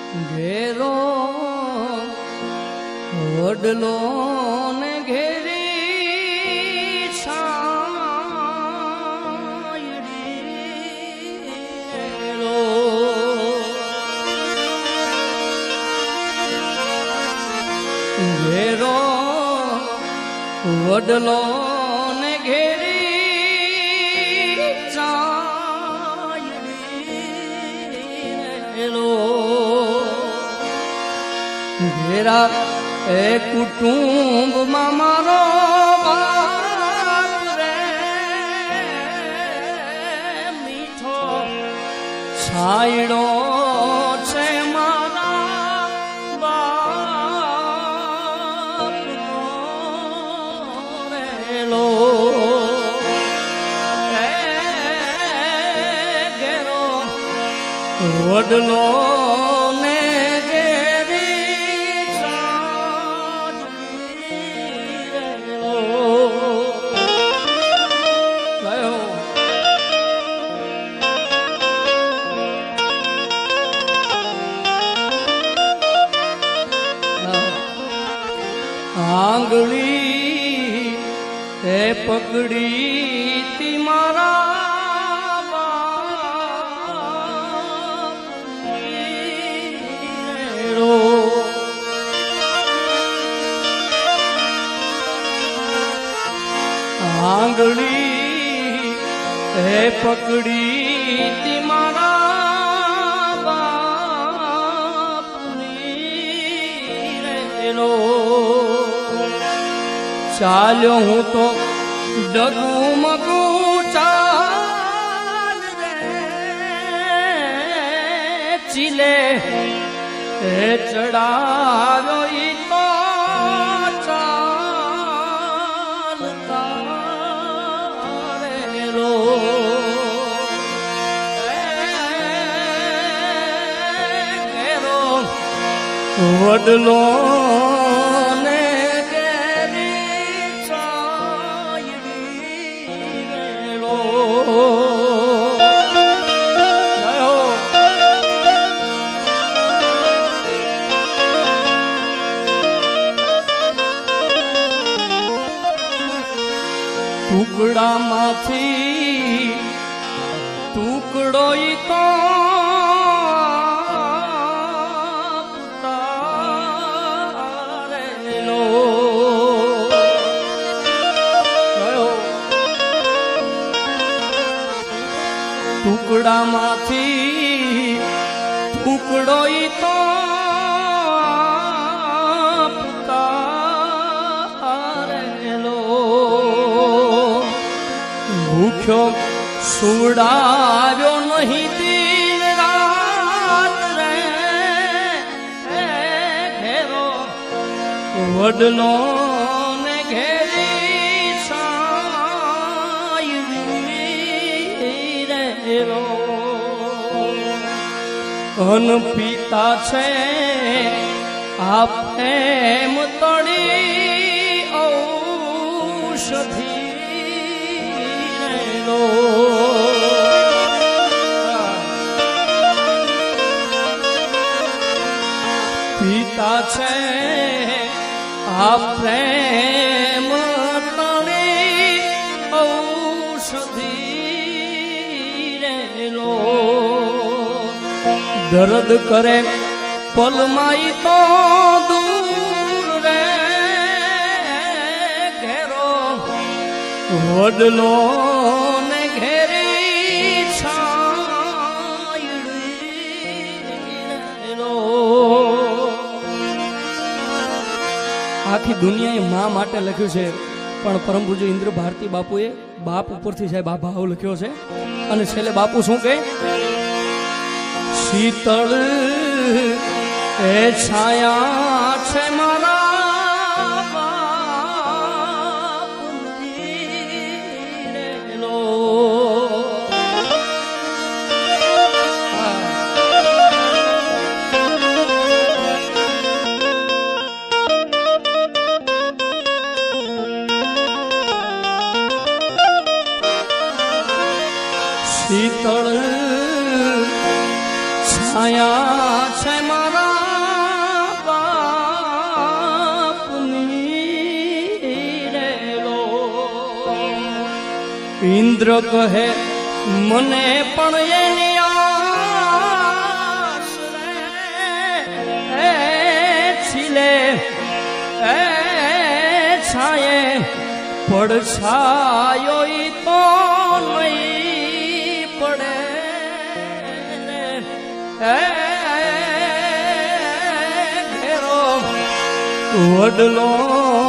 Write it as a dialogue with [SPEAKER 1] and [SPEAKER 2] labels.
[SPEAKER 1] ઘેરો વડલો ને ઘેરી છાયડીલો ઘેરો વડલો ને ઘેરી છાયડીલો ઘેરા એ કુટુંબમાં મારો બાપ રે મીઠો છાયડો છે મારા બાપનો રેલો ઘેરો વડલો આંગળી એ પકડી તી મારા બાપનો આંગળી એ પકડી તી મારા બાપની રેલો ચાલ્યો હું તો ડગુમગુ ચાલ રે ચીલે એ ચડાવ્યો ઈ તો ચાલતા રેલો ઘેરો વડલો ટુકડામાંથી ટુકડો ઈ તો તારેલો ટુકડામાંથી ટુકડો ઈ તો ભૂખ્યો સુડાવ્યો નહીં દિન રાત રે ઘેરો વડલો ને ઘેરી છાયડી રેલો અન પિતા છે આ પ્રેમ તળી ઔષધિ પિતા છે આ પ્રેમ તળી ઔષધિ રેલો દર્દ કરે પલમાઈ તો દૂર રે ઘેરો વડલો ને ઘેરી છાયડીલો આખી દુનિયાએ મા માટે લખ્યું છે પણ પરમ પૂજ્ય ઇન્દ્ર ભારતી બાપુએ બાપ ઉપરથી સાહેબ આ ભાવ લખ્યો છે અને છેલ્લે બાપુ શું કહે શીતળ એ છાયા છે મારા શીતળ છાયા છે મારા ઇન્દ્ર કહે મને પણ એની આસ રે છીલે છાયે પડછાયો ઈ તો નહીં પડે ઘેરો વડલો